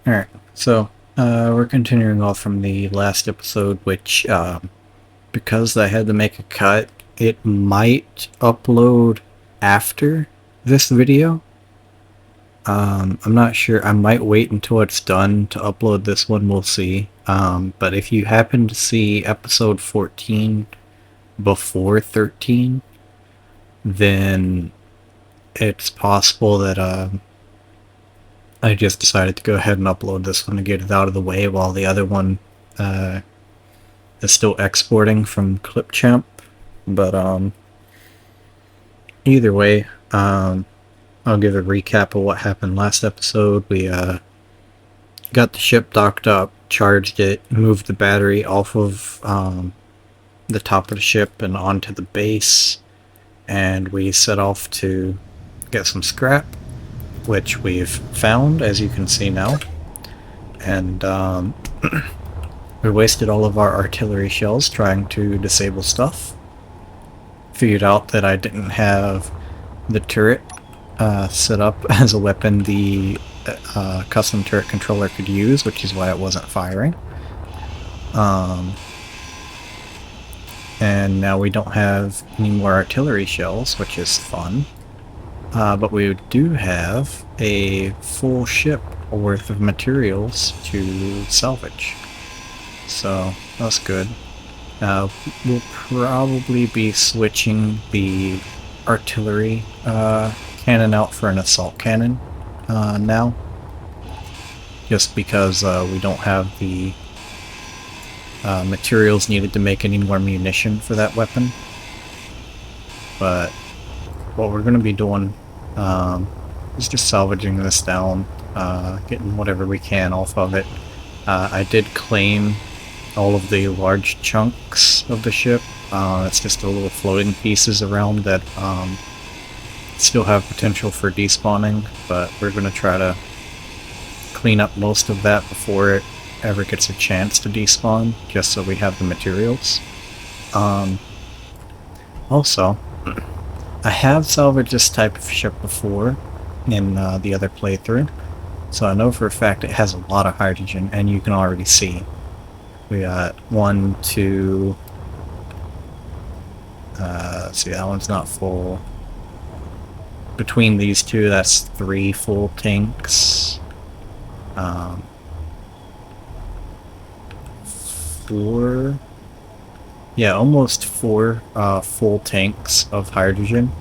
Alright, so we're continuing off from the last episode, which, because I had to make a cut, it might upload after this video. I'm not sure. I might wait until it's done to upload this one, we'll see. But if you happen to see episode 14 before 13, then it's possible that, I just decided to go ahead and upload this one to get it out of the way while the other one is still exporting from Clipchamp. But either way, I'll give a recap of what happened last episode. We got the ship docked up, charged it, moved the battery off of the top of the ship and onto the base, and we set off to get some scrap, which we've found, as you can see now. And we wasted all of our artillery shells trying to disable stuff. Figured out that I didn't have the turret set up as a weapon the custom turret controller could use, which is why it wasn't firing. And now we don't have any more artillery shells, which is fun. But we do have a full ship worth of materials to salvage. So that's good. We'll probably be switching the artillery cannon out for an assault cannon now. Just because we don't have the materials needed to make any more munition for that weapon. But what we're going to be doing is just salvaging this down, getting whatever we can off of it. I did claim all of the large chunks of the ship. It's just the little floating pieces around that still have potential for despawning, but we're going to try to clean up most of that before it ever gets a chance to despawn, just so we have the materials. Also, I have salvaged this type of ship before in the other playthrough, so I know for a fact it has a lot of hydrogen, and you can already see. We got 1, 2... let's see, that one's not full. Between these two, that's 3 full tanks. 4... yeah, almost 4 full tanks of hydrogen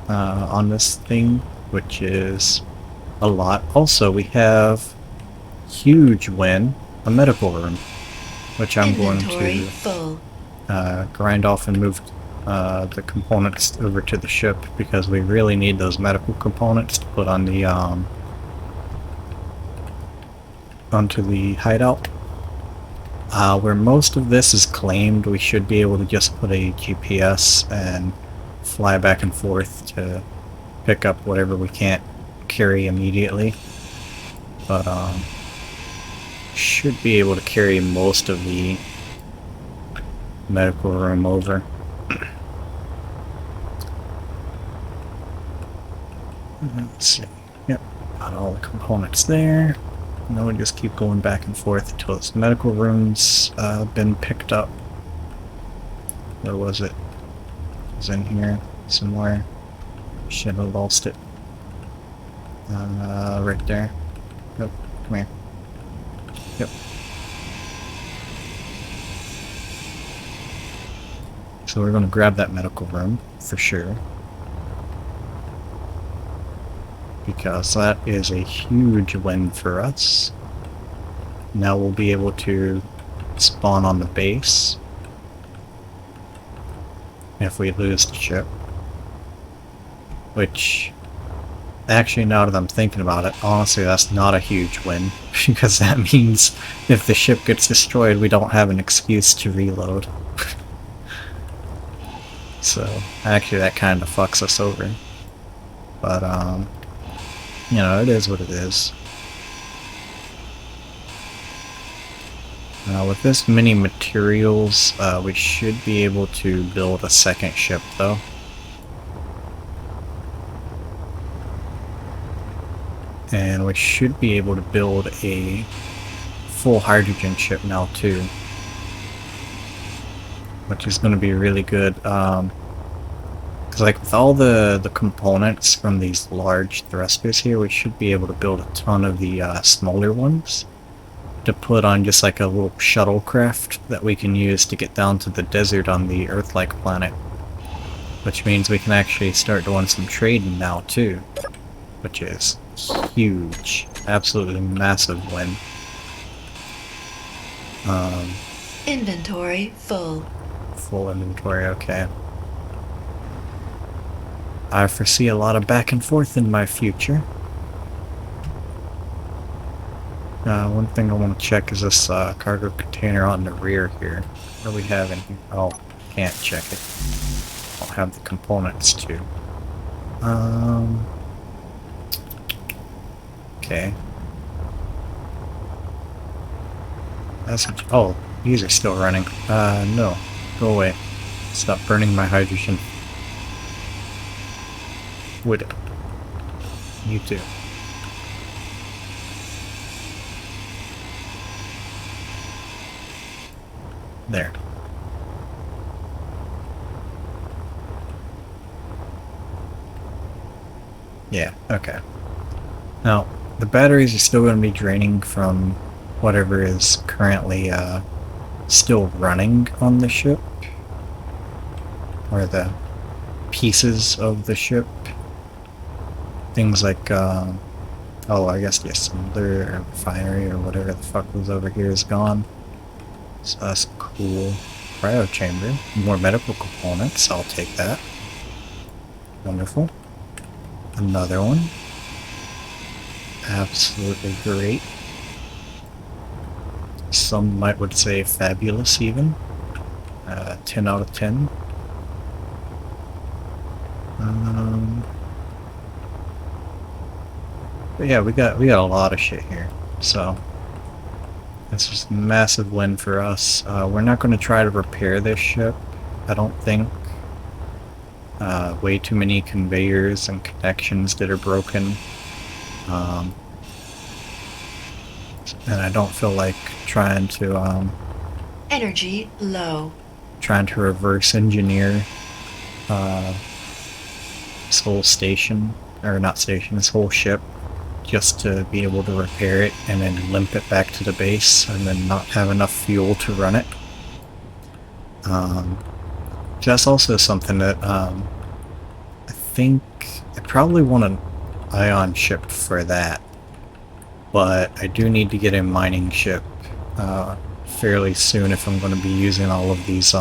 on this thing, which is a lot. Also, we have huge win, a medical room, which I'm going to grind off and move the components over to the ship, because we really need those medical components to put on the onto the hideout. Where most of this is claimed, we should be able to just put a GPS and fly back and forth to pick up whatever we can't carry immediately. But should be able to carry most of the medical room over. Let's see. Yep, got all the components there. Now we just keep going back and forth until this medical room's been picked up. Where was it? It was in here somewhere. Should have lost it. Right there. Yep, come here. Yep. So we're going to grab that medical room for sure, because that is a huge win for us. Now we'll be able to spawn on the base if we lose the ship. Which, actually, now that I'm thinking about it, honestly, that's not a huge win, because that means if the ship gets destroyed, we don't have an excuse to reload. So, actually, that kind of fucks us over. But, you know, it is what it is. With this many materials, we should be able to build a second ship, though. And we should be able to build a full hydrogen ship now too, which is going to be really good. Because like with all the components from these large thrusters here, we should be able to build a ton of the smaller ones to put on just like a little shuttlecraft that we can use to get down to the desert on the Earth-like planet. Which means we can actually start doing some trading now too, which is huge. Absolutely massive win. Inventory full. Full inventory, okay. I foresee a lot of back and forth in my future. One thing I want to check is this cargo container on the rear here. What do we have in here? Oh, can't check it. I'll have the components too. Okay. That's oh, these are still running. No. Go away. Stop burning my hydrogen. Would it? You too. There. Yeah, okay. Now, the batteries are still going to be draining from whatever is currently still running on the ship. Or the pieces of the ship. Things like, oh, I guess the assembler or refinery or whatever the fuck was over here is gone. So that's cool. Cryo chamber. More medical components. I'll take that. Wonderful. Another one. Absolutely great. Some would say fabulous even. 10 out of 10. But yeah, we got a lot of shit here. So this is a massive win for us. We're not going to try to repair this ship, I don't think. Way too many conveyors and connections that are broken. And I don't feel like trying to Energy low. Trying to reverse engineer this whole station, or not station, this whole ship, just to be able to repair it and then limp it back to the base and then not have enough fuel to run it. That's also something that I think I probably want an ion ship for that, but I do need to get a mining ship fairly soon if I'm going to be using all of these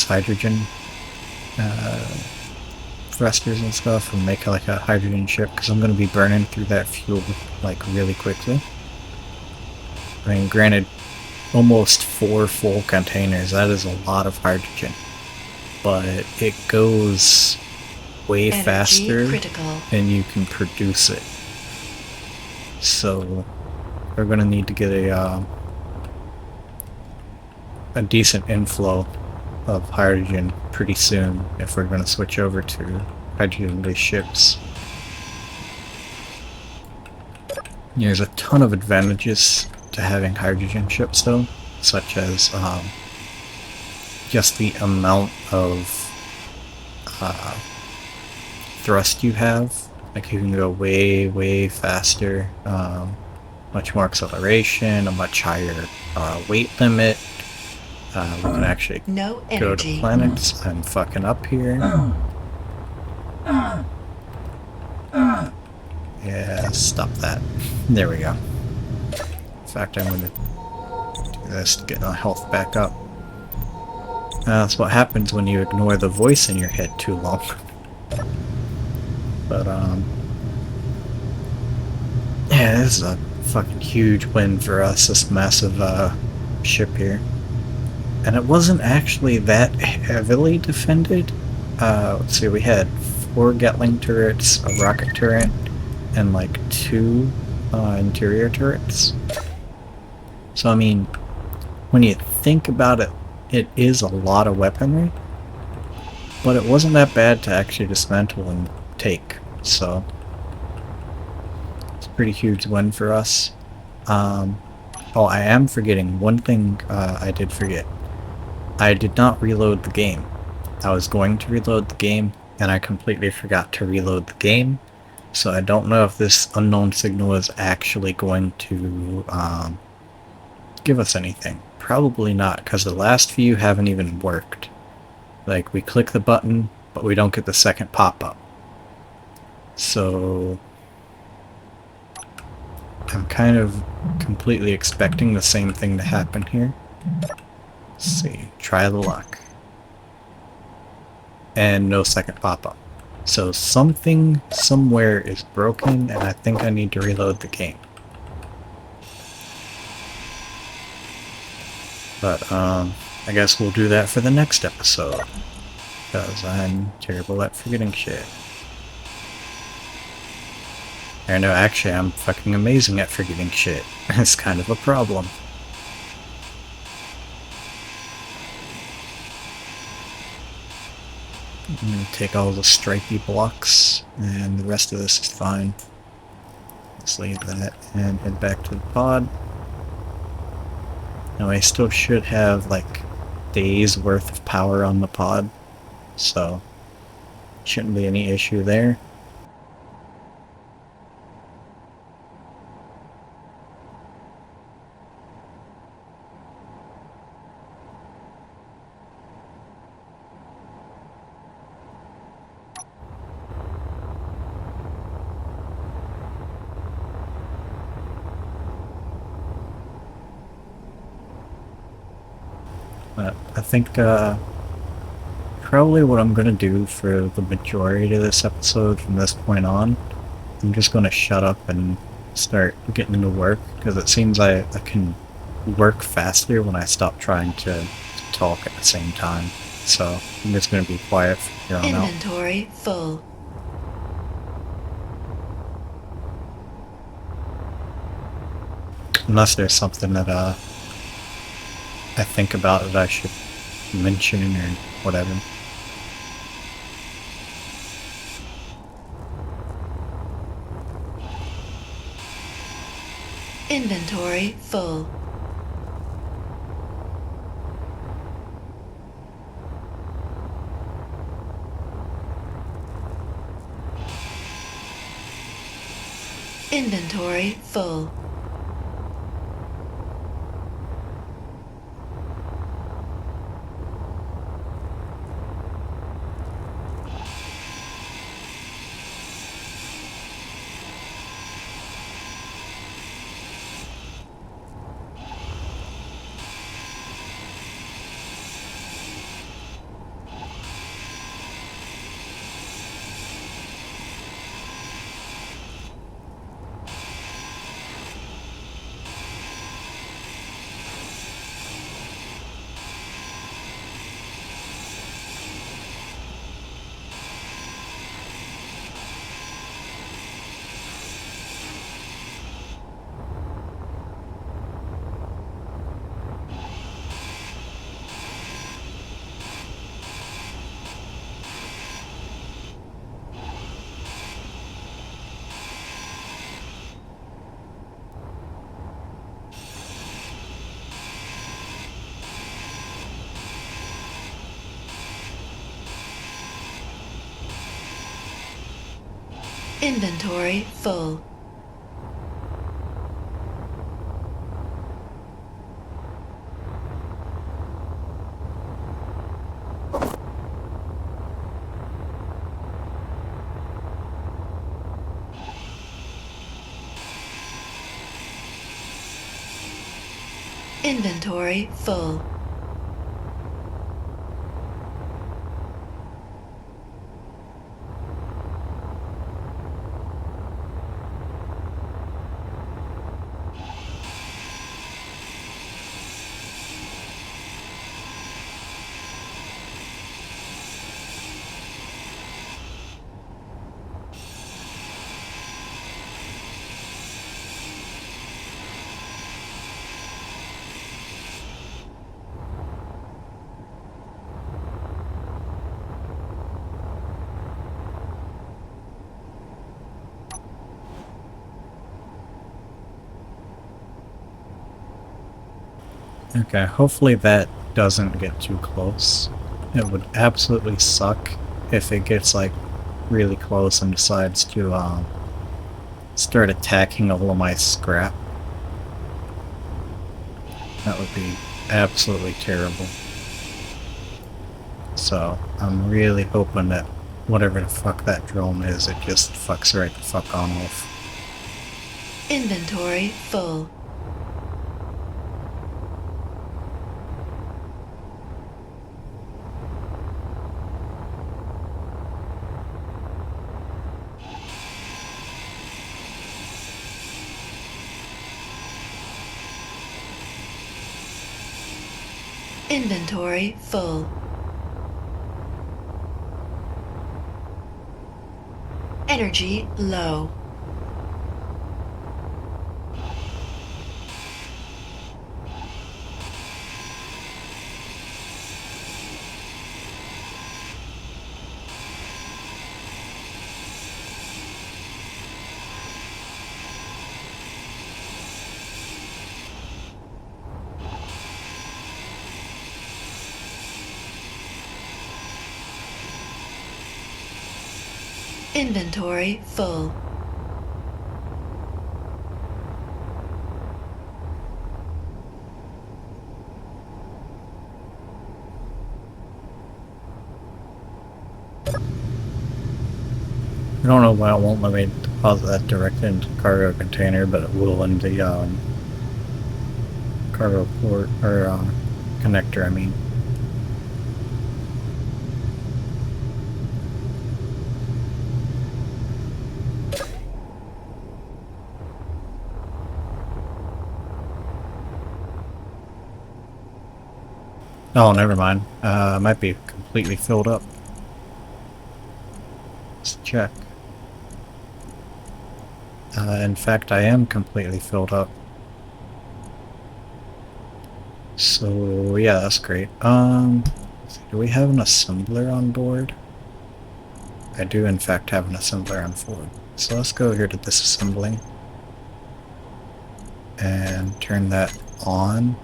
hydrogen thrusters and stuff, and make like a hydrogen ship, because I'm going to be burning through that fuel like really quickly. I mean, granted, almost 4 full containers, that is a lot of hydrogen, but it goes way faster than you can produce it. So we're going to need to get a decent inflow of hydrogen pretty soon if we're going to switch over to hydrogen-based ships. There's a ton of advantages to having hydrogen ships though, such as just the amount of thrust you have. Like you can go way faster, much more acceleration, a much higher weight limit. We can actually go to planets. I'm fucking up here. Yeah, stop that. There we go. In fact, I'm going to do this to get my health back up. That's what happens when you ignore the voice in your head too long. But, yeah, this is a fucking huge win for us, this massive ship here. And it wasn't actually that heavily defended. Let's see, we had 4 Gatling turrets, a rocket turret, and like 2 interior turrets. So I mean, when you think about it, it is a lot of weaponry. but it wasn't that bad to actually dismantle and take, so it's a pretty huge win for us. Oh, I am forgetting one thing. I did forget. I did not reload the game. I was going to reload the game, and I completely forgot to reload the game. So I don't know if this unknown signal is actually going to give us anything. Probably not, because the last few haven't even worked. Like, we click the button, but we don't get the second pop-up. So I'm kind of completely expecting the same thing to happen here. Let's see, try the luck. And no second pop-up. So something somewhere is broken, and I think I need to reload the game. But I guess we'll do that for the next episode, because I'm terrible at forgetting shit. Or no, actually I'm fucking amazing at forgetting shit. It's kind of a problem. I'm gonna take all the stripey blocks, and the rest of this is fine. Let's leave that and head back to the pod. Now I still should have like days worth of power on the pod, so shouldn't be any issue there. But I think probably what I'm gonna do for the majority of this episode from this point on, I'm just gonna shut up and start getting to work, because it seems I can work faster when I stop trying to talk at the same time. So I'm just gonna be quiet from here on out. Inventory full. Unless there's something that I think about that I should mention or whatever. Inventory full. Inventory full. Inventory full. Inventory full. Okay, hopefully that doesn't get too close. It would absolutely suck if it gets, like, really close and decides to, start attacking all of my scrap. That would be absolutely terrible. So, I'm really hoping that whatever the fuck that drone is, it just fucks right the fuck on off. Inventory full. Inventory full. Energy low. Inventory full. I don't know why it won't let me deposit that directly into the cargo container, but it will in the, cargo port, or, connector, I mean. Oh, never mind. Might be completely filled up. Let's check. In fact, I am completely filled up. So, yeah, that's great. Do we have an assembler on board? I do, in fact, have an assembler on board. So let's go here to disassembling. And turn that on.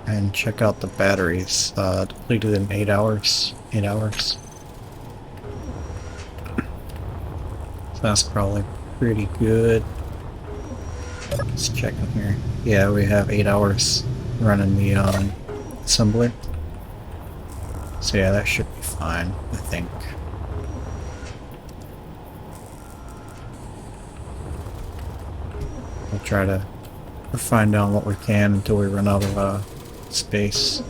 And check out the batteries. Depleted in 8 hours. 8 hours. So that's probably pretty good. Let's check in here. Yeah, we have 8 hours running the assembler. So yeah, that should be fine, I think. We'll try to find out what we can until we run out of space.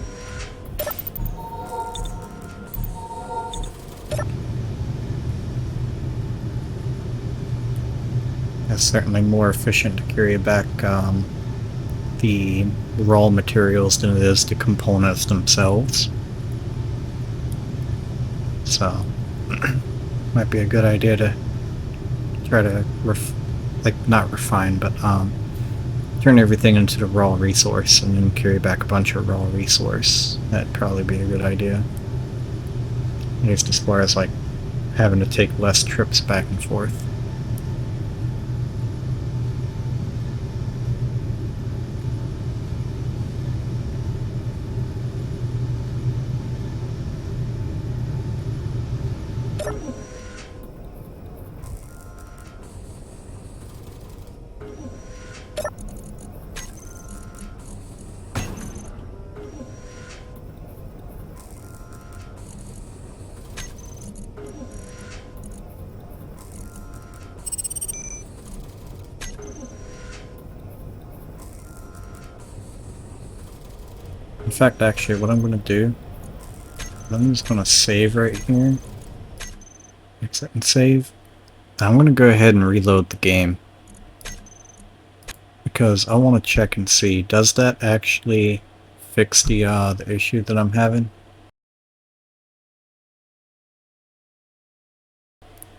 It's certainly more efficient to carry back the raw materials than it is the components themselves. So, might be a good idea to try to, not refine, but turn everything into the raw resource and then carry back a bunch of raw resource. That'd probably be a good idea. At least as far as, like, having to take less trips back and forth. In fact, actually, what I'm going to do, I'm just going to save right here. Exit and save. I'm going to go ahead and reload the game. Because I want to check and see, does that actually fix the issue that I'm having?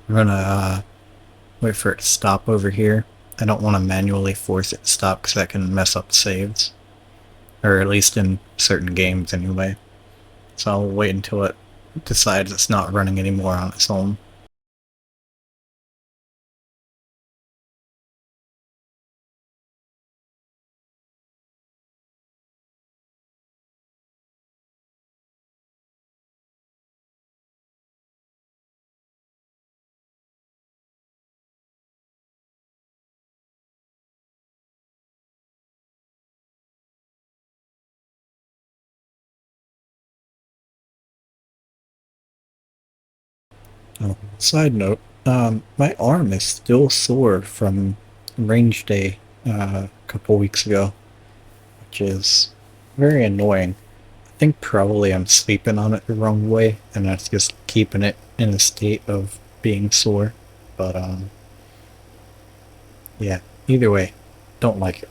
I'm going to wait for it to stop over here. I don't want to manually force it to stop because that can mess up saves. Or at least in certain games anyway. So I'll wait until it decides it's not running anymore on its own. Side note, my arm is still sore from range day a couple weeks ago, which is very annoying. I think probably I'm sleeping on it the wrong way, and that's just keeping it in a state of being sore. But yeah. Either way, don't like it.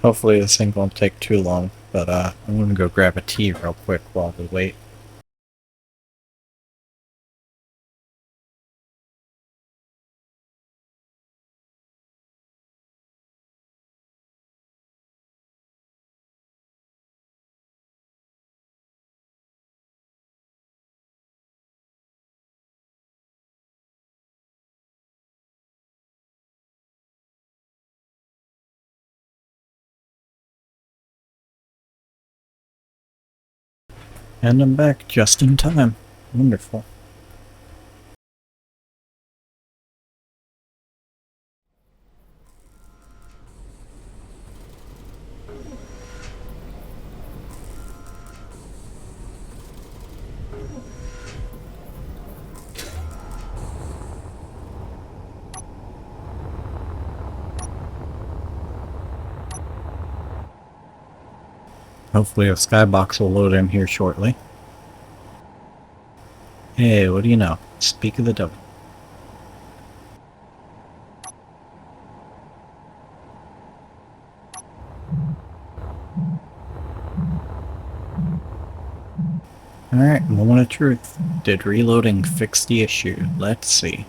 Hopefully this thing won't take too long, but I'm gonna go grab a tea real quick while we wait. And I'm back just in time. Wonderful. Hopefully a skybox will load in here shortly. Hey, what do you know? Speak of the devil. Alright, moment of truth. Did reloading fix the issue? Let's see.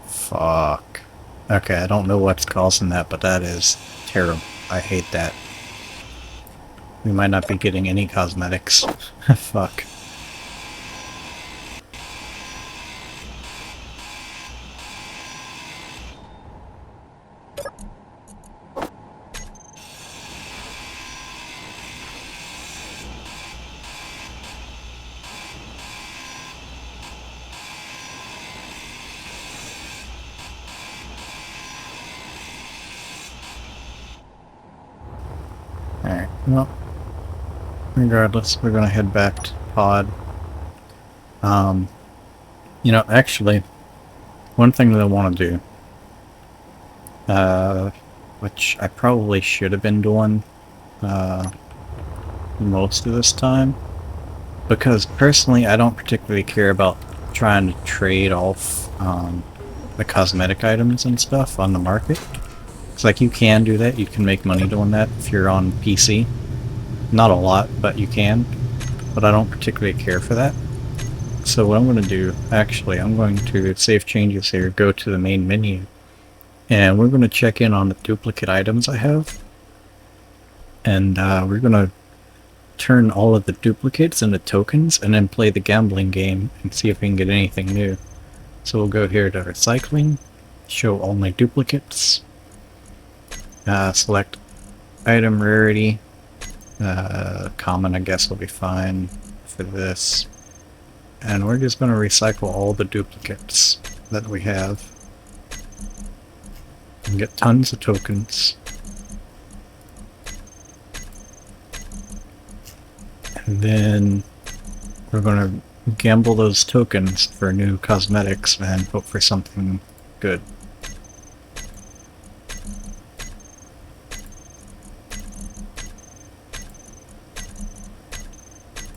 Fuck. Okay, I don't know what's causing that, but that is terrible. I hate that. We might not be getting any cosmetics. Fuck. Alright, well, regardless, we're gonna head back to pod. You know, actually, one thing that I want to do, which I probably should have been doing, most of this time, because personally I don't particularly care about trying to trade off, the cosmetic items and stuff on the market. It's like you can do that, you can make money doing that if you're on PC. Not a lot, but you can. But I don't particularly care for that. So what I'm going to do, actually, I'm going to save changes here, go to the main menu, and we're going to check in on the duplicate items I have. And we're going to turn all of the duplicates into tokens and then play the gambling game and see if we can get anything new. So we'll go here to recycling, show all my duplicates, select item rarity, common I guess will be fine for this. And we're just going to recycle all the duplicates that we have and get tons of tokens. And then we're going to gamble those tokens for new cosmetics and hope for something good.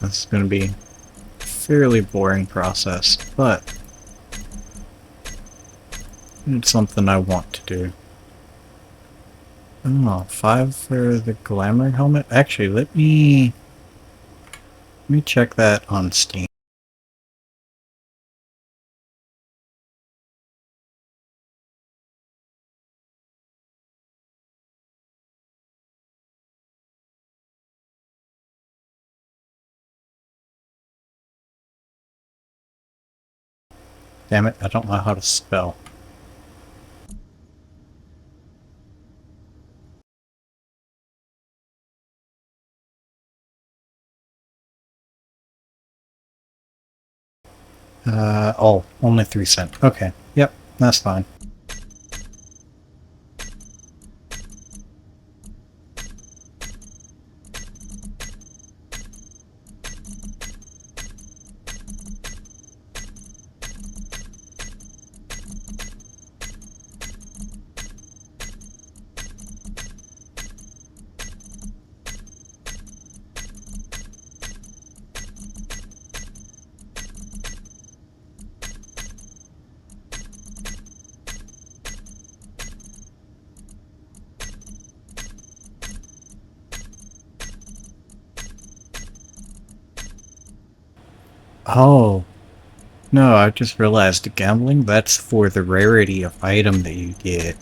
This is going to be a fairly boring process, but it's something I want to do. Oh, 5 for the glamour helmet? Actually, let me Let me check that on Steam. Damn it, I don't know how to spell. Oh, only 3 cents. Okay, yep, that's fine. Oh, no, I just realized gambling, that's for the rarity of item that you get.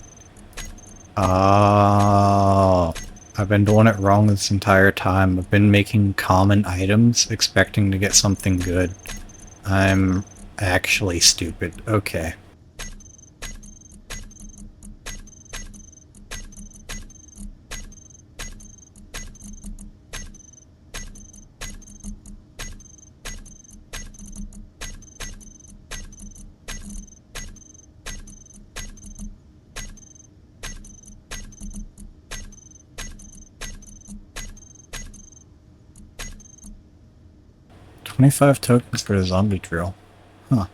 Oh, I've been doing it wrong this entire time. I've been making common items expecting to get something good. I'm actually stupid. Okay. $25 tokens for the zombie drill. Huh.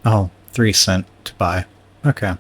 Oh, 3 cents to buy. Okay.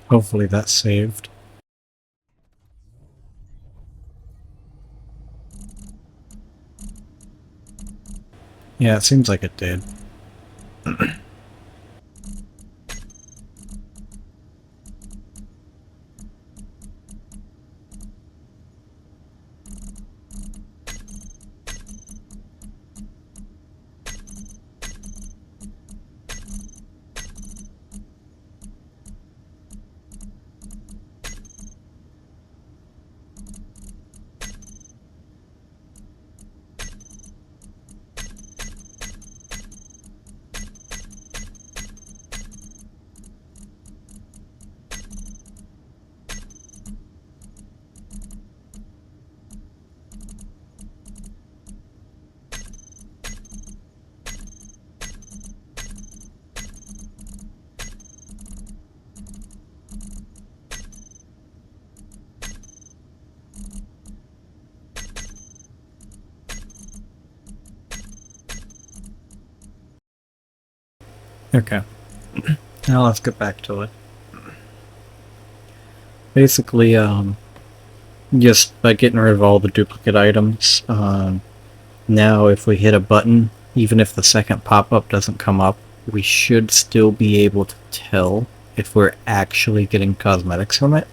Hopefully that's saved. Yeah, it seems like it did. Okay. Now let's get back to it. Basically, just by getting rid of all the duplicate items, now if we hit a button, even if the second pop-up doesn't come up, we should still be able to tell if we're actually getting cosmetics from it,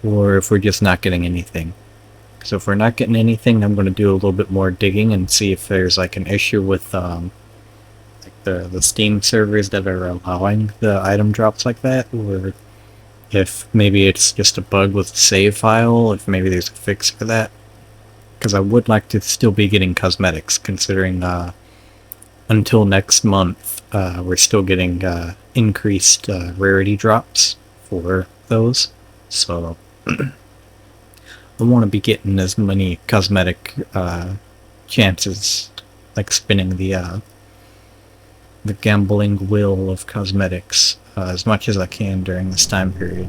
or if we're just not getting anything. So if we're not getting anything, I'm going to do a little bit more digging and see if there's like an issue with like the Steam servers that are allowing the item drops like that, or if maybe it's just a bug with the save file, if maybe there's a fix for that. Because I would like to still be getting cosmetics, considering until next month we're still getting increased rarity drops for those. So I want to be getting as many cosmetic chances, like spinning the gambling wheel of cosmetics as much as I can during this time period.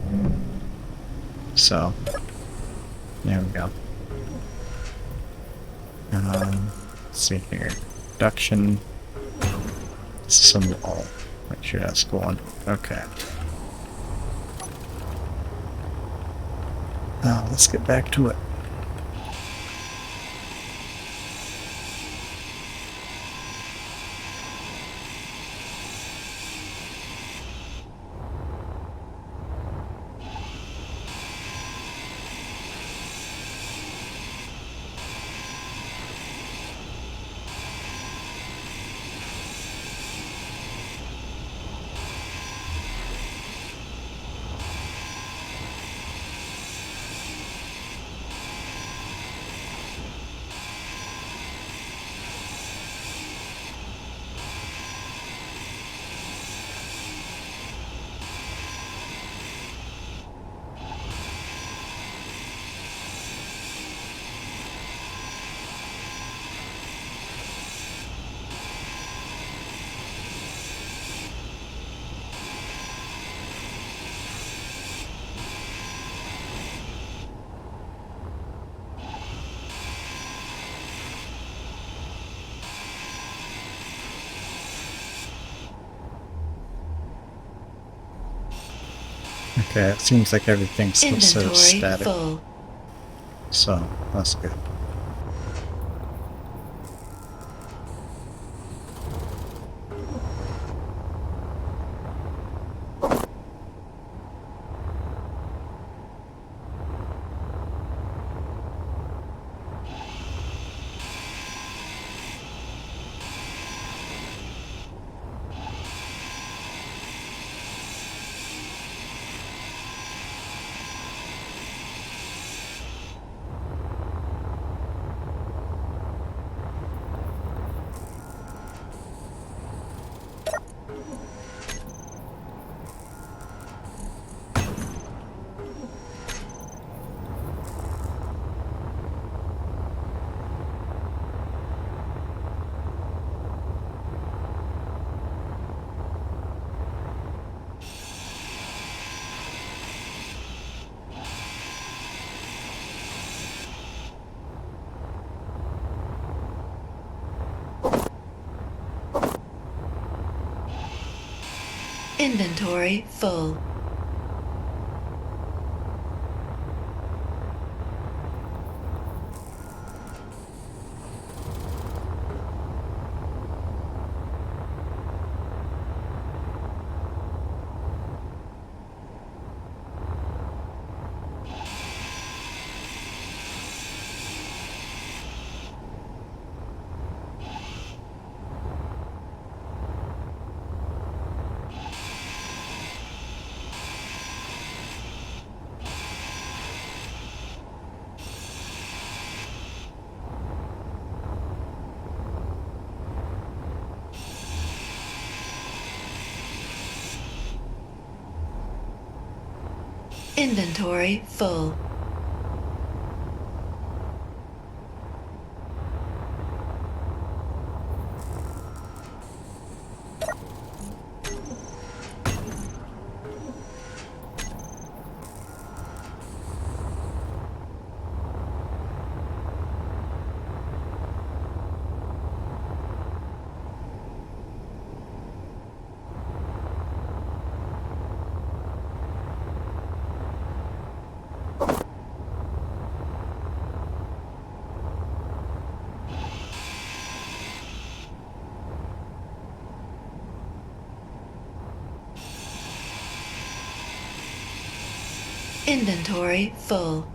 So there we go. Let's see here. Production. Some wall. Make sure that's going. Okay. Now let's get back to it. Okay, it seems like everything's still sort of Inventory static. full. So, that's good. Inventory full. Inventory full. Inventory full.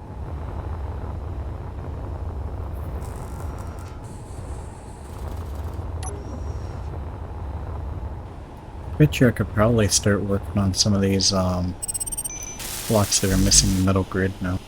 Bet you I could probably start working on some of these blocks that are missing the metal grid now.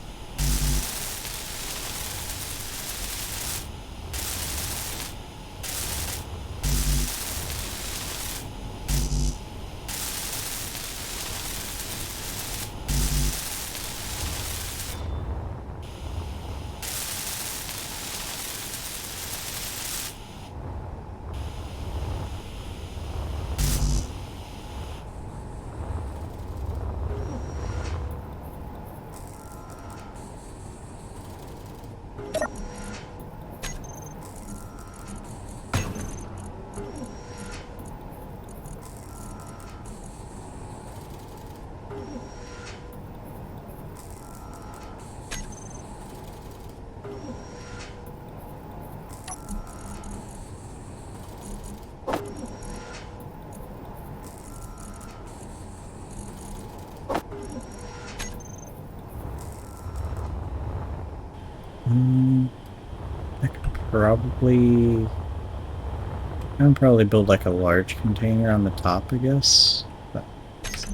I could probably... I can probably build like a large container on the top, I guess. That's,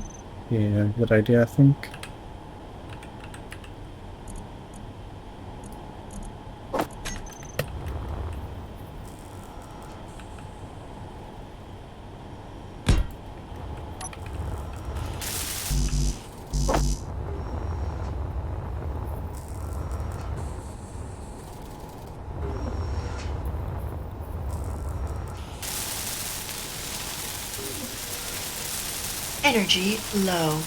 yeah, good idea, I think. Energy low.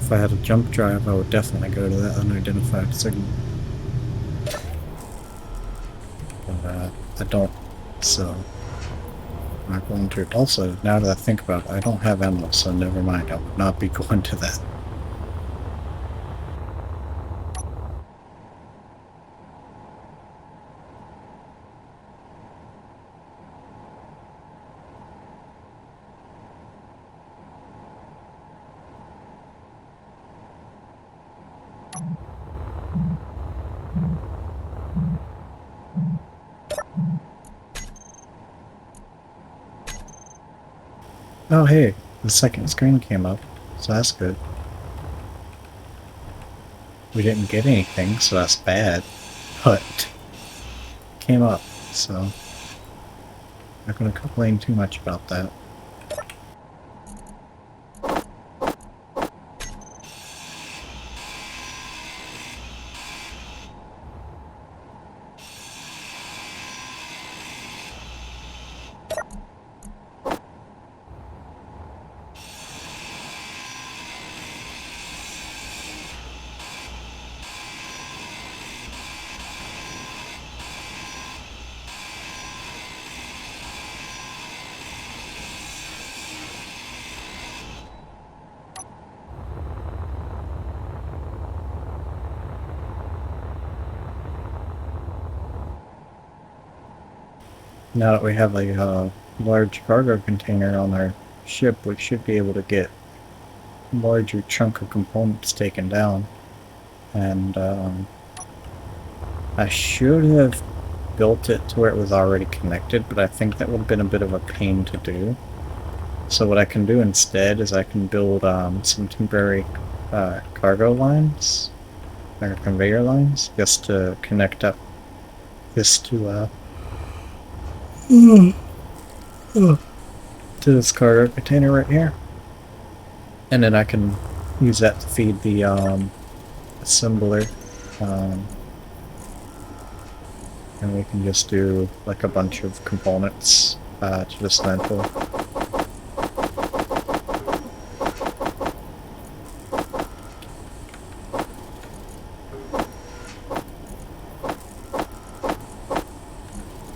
If I had a jump drive, I would definitely go to that unidentified signal. But I don't, so I'm not going to. Also, now that I think about it, I don't have ammo, so never mind. I would not be going to that. Oh hey, the second screen came up, so that's good. We didn't get anything, so that's bad. But it came up, so not gonna complain too much about that. Now that we have a large cargo container on our ship, we should be able to get a larger chunk of components taken down. And I should have built it to where it was already connected, but I think that would have been a bit of a pain to do. So what I can do instead is I can build some temporary cargo lines, or conveyor lines, just to connect up this to this cargo container right here. And then I can use that to feed the assembler. Um, and we can just do like a bunch of components to dismantle.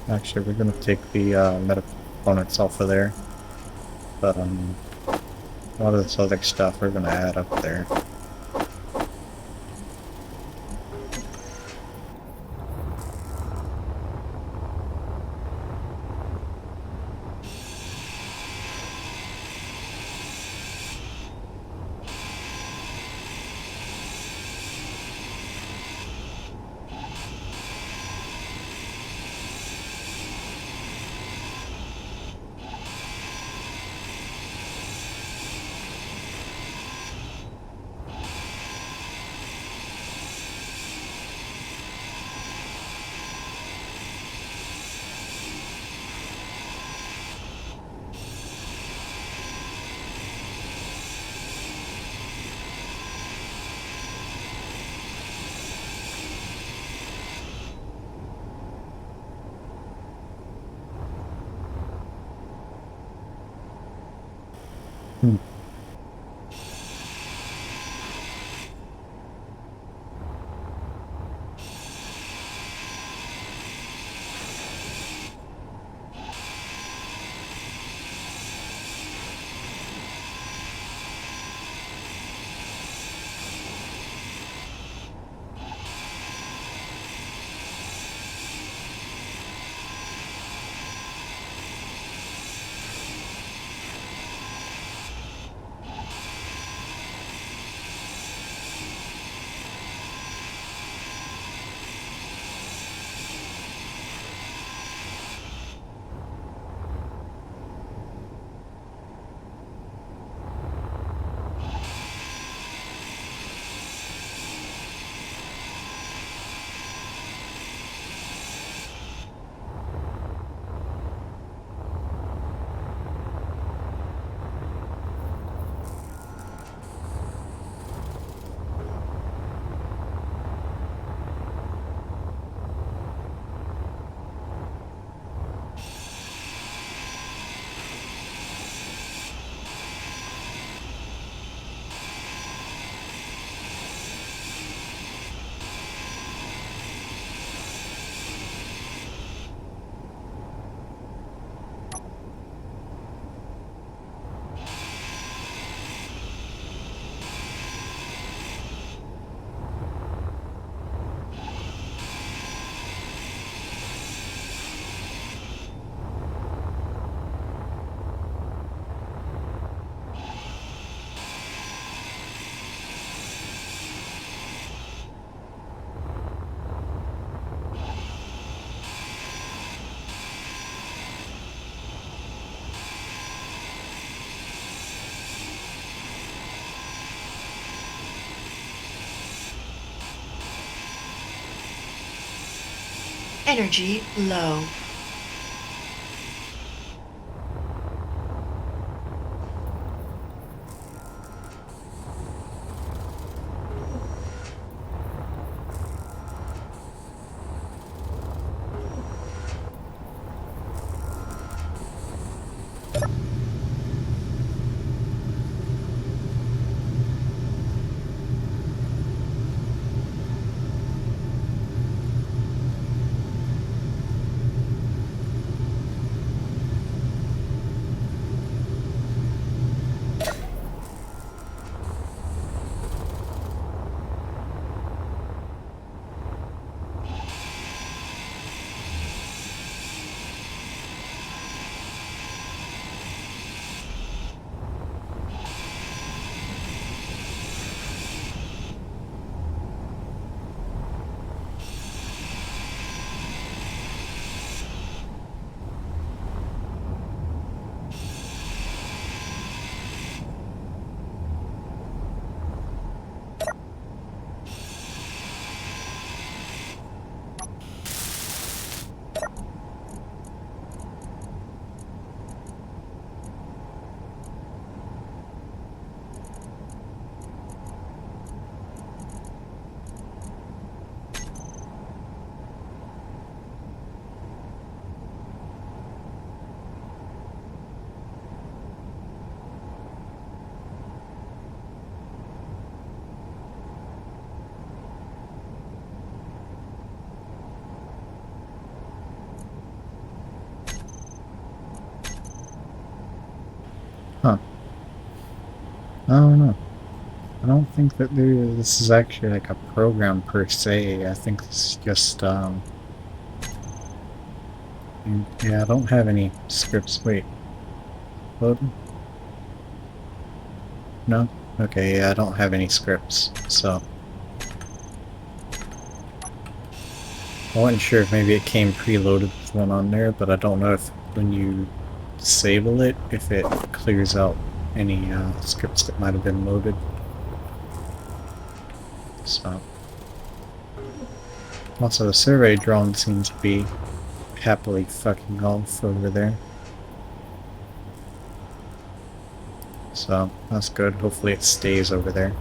Actually, we're going to take the metal components off of there, but a lot of this other stuff we're going to add up there. Hmm. Energy low. Huh. I don't know. I don't think that this is actually like a program per se. I think this is just, yeah, I don't have any scripts. Wait, loaded? No? Okay, yeah, I don't have any scripts, so. I wasn't sure if maybe it came preloaded with one on there, but I don't know if when you disable it, if it clears out any scripts that might have been loaded. So. Also, the survey drone seems to be happily fucking off over there. So, that's good. Hopefully it stays over there.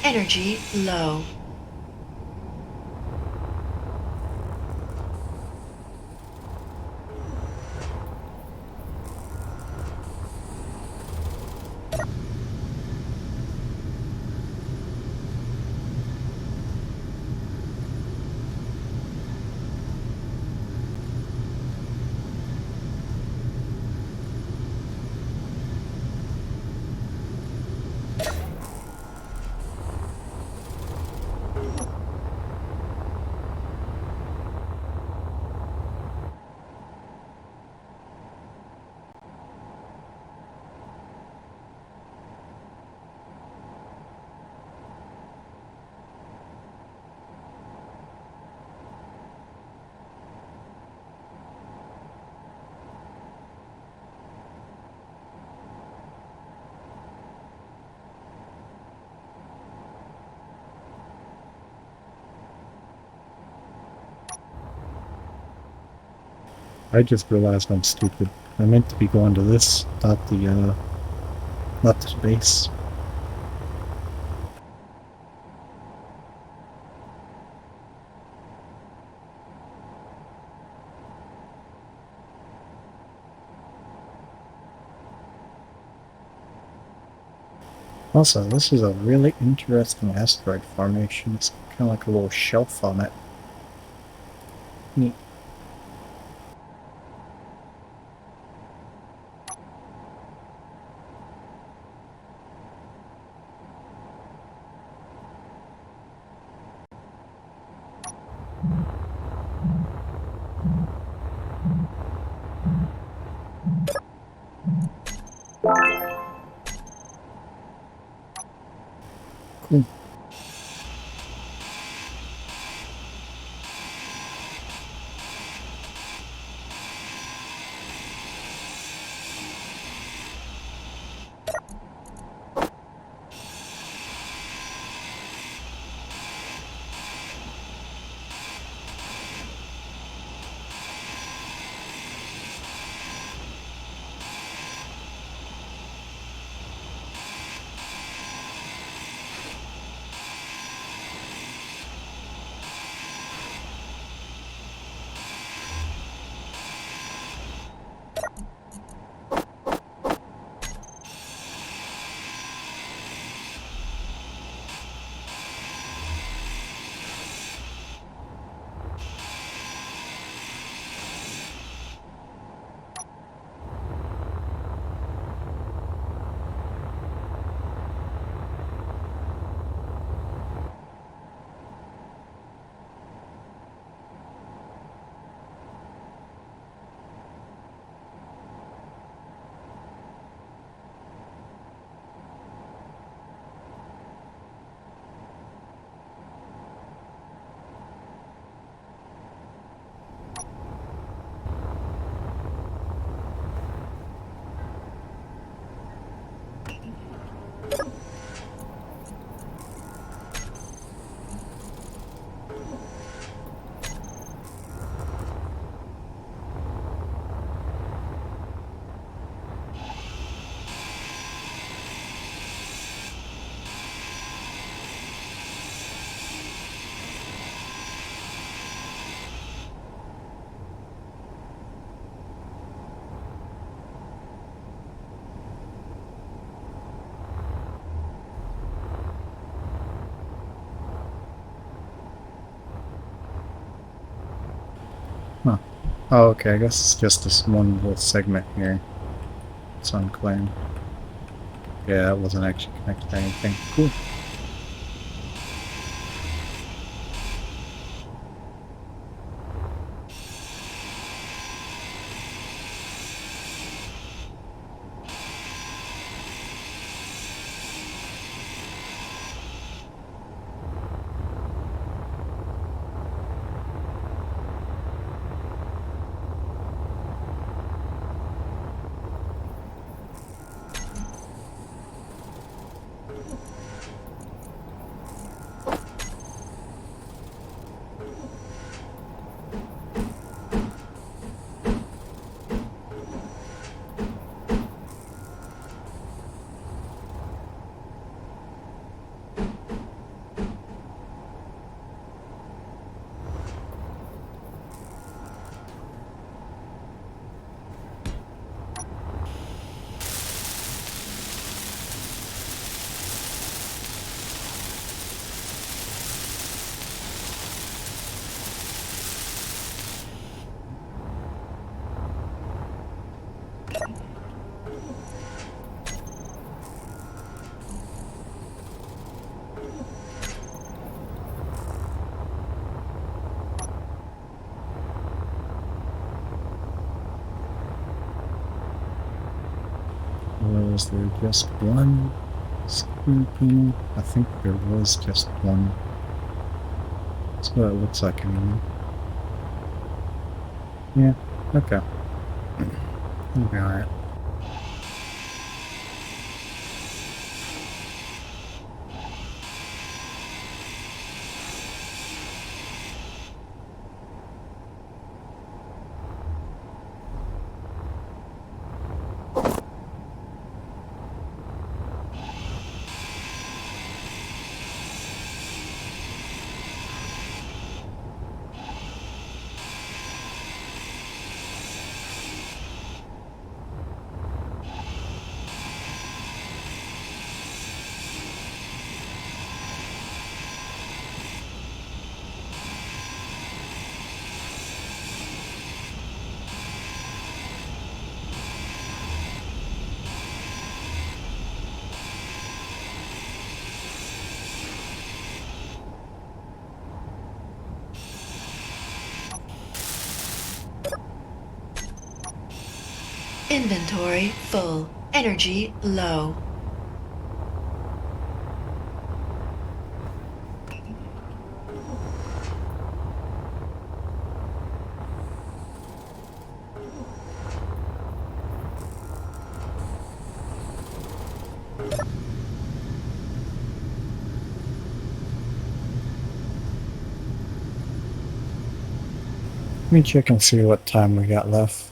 Energy low. I just realized I'm stupid. I meant to be going to this, not to the base. Also, this is a really interesting asteroid formation. It's kind of like a little shelf on it. Neat. Cool. Huh. Oh, okay, I guess it's just this one little segment here. It's unclaimed. Yeah, it wasn't actually connected to anything. Cool. Was there just one screen panel? I think there was just one. That's what it looks like anyway. Yeah, okay. It'll be alright. Inventory full. Energy low. Let me check and see what time we got left.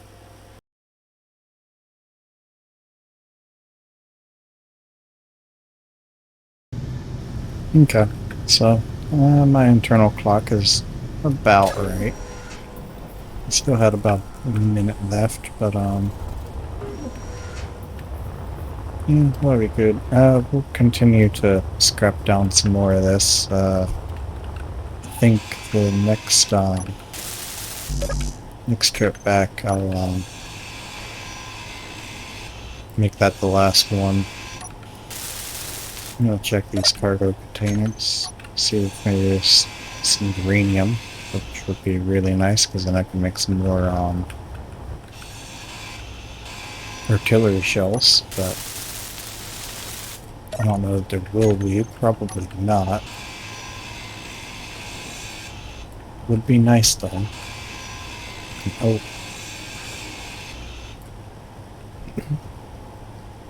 Okay, so my internal clock is about right. I still had about a minute left, but yeah, that'll be good. We'll continue to scrap down some more of this. I think the next trip back, I'll make that the last one. I'm gonna check these cargo containers, see if maybe there's some uranium, which would be really nice because then I can make some more artillery shells, but I don't know if there will be. Probably not. Would be nice though. Oh,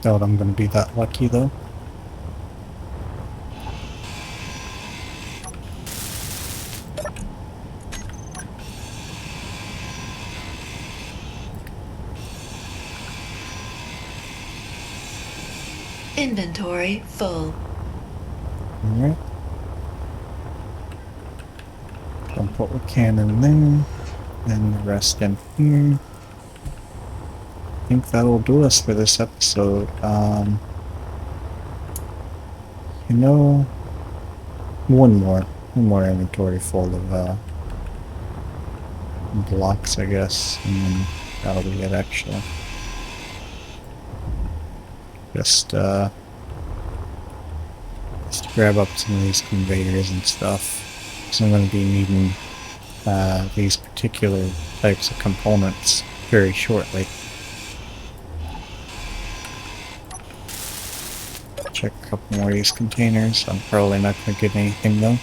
doubt I'm gonna be that lucky though. Inventory full. Alright. Dump what we can in there, and the rest in here. I think that'll do us for this episode. You know, one more inventory full of blocks, I guess, and then that'll be it actually. Just to grab up some of these conveyors and stuff. So I'm going to be needing these particular types of components very shortly. Check a couple more of these containers. I'm probably not going to get anything though.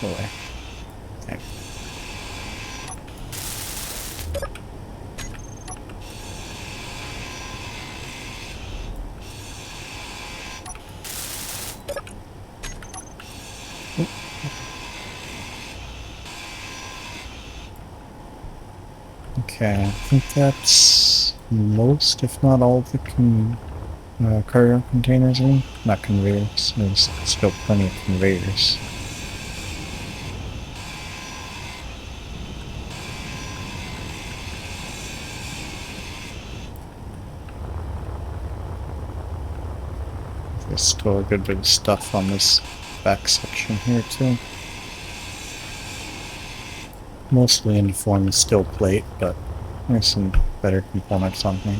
Boy. Okay. Okay, I think that's most, if not all, of the cargo containers in. Not conveyors. There's still plenty of conveyors. There's still a good bit of stuff on this back section here too. Mostly in the form of steel plate, but there's some better components on here.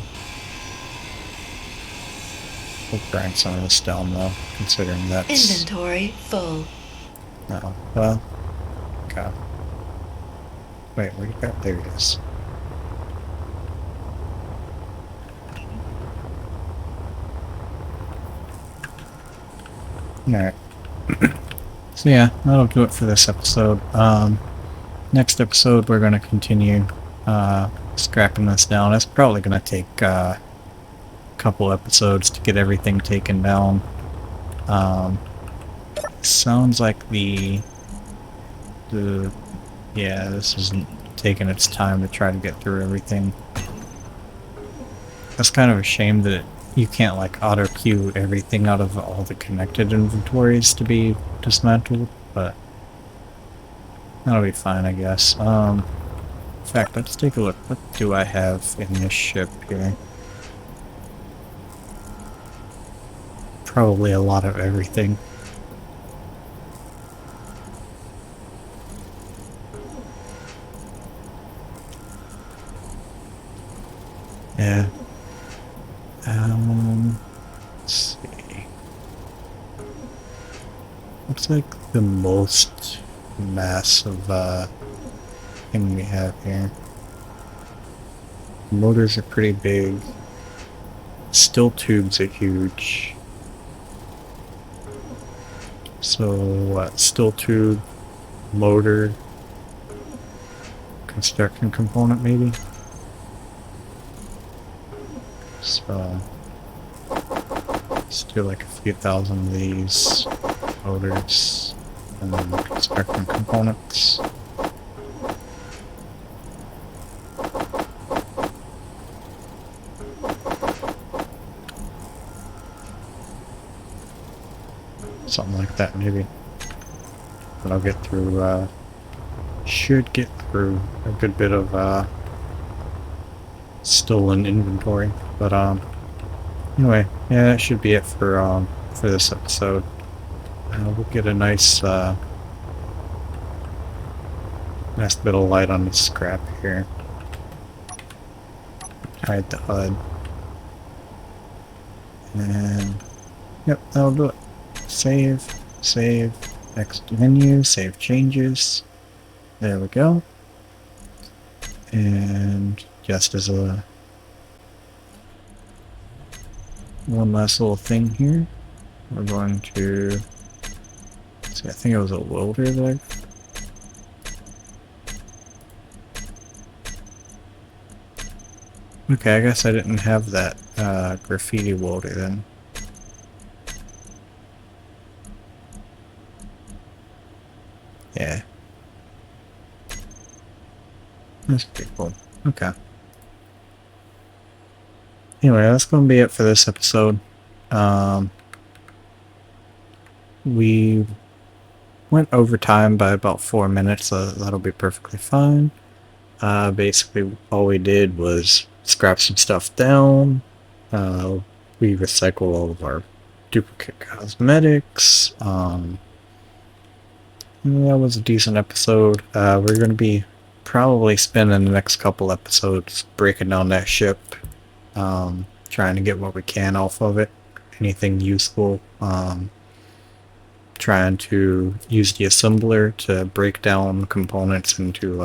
We'll grind some of this down though, considering that's... Inventory full. Oh, well, okay. Wait, where'd it go? There it is. Alright. So yeah, that'll do it for this episode. Next episode we're going to continue scrapping this down. It's probably going to take a couple episodes to get everything taken down. Sounds like yeah, this isn't taking its time to try to get through everything. That's kind of a shame that you can't like auto queue everything out of all the connected inventories to be dismantled, but that'll be fine, I guess. In fact, let's take a look. What do I have in this ship here? Probably a lot of everything. Yeah. Let's see. Looks like the most massive thing we have here. Motors are pretty big. Steel tubes are huge. So what? Steel tube, motor, construction component maybe? So let's do like a few thousand of these motors and then construction components. Something like that maybe. But I'll get through, should get through a good bit of stolen inventory. But anyway, yeah, that should be it for this episode. We'll get a nice bit of light on the scrap here. Hide the HUD. And yep, that'll do it. Save, next menu, save changes. There we go. And just as a one last little thing here, we're going to see, I think it was a welder there. Okay, I guess I didn't have that graffiti welder then. Yeah. That's pretty cool. Okay. Anyway, that's going to be it for this episode. We went over time by about 4 minutes, so that'll be perfectly fine. Basically, all we did was scrap some stuff down. We recycle all of our duplicate cosmetics. That was a decent episode. We're going to be probably spending the next couple episodes breaking down that ship, trying to get what we can off of it, anything useful, trying to use the assembler to break down components into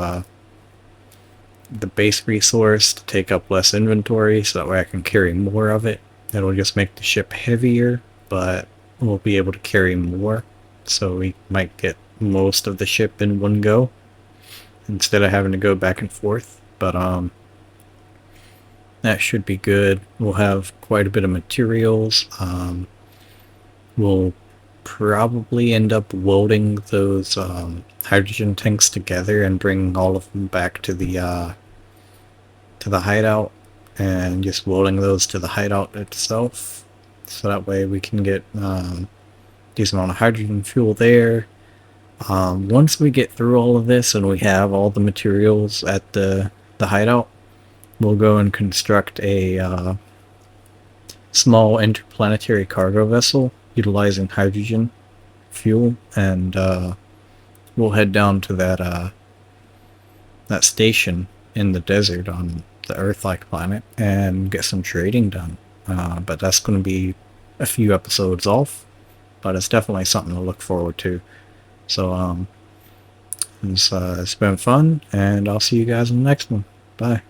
the base resource to take up less inventory so that way I can carry more of it. It'll just make the ship heavier, but we'll be able to carry more, so we might get most of the ship in one go instead of having to go back and forth. But that should be good. We'll have quite a bit of materials. We'll probably end up welding those hydrogen tanks together and bring all of them back to the hideout, and just welding those to the hideout itself, so that way we can get decent amount of hydrogen fuel there. Once we get through all of this and we have all the materials at the hideout, we'll go and construct a small interplanetary cargo vessel utilizing hydrogen fuel, and we'll head down to that station in the desert on the Earth-like planet and get some trading done. But that's going to be a few episodes off, but it's definitely something to look forward to. So it's been fun, and I'll see you guys in the next one. Bye.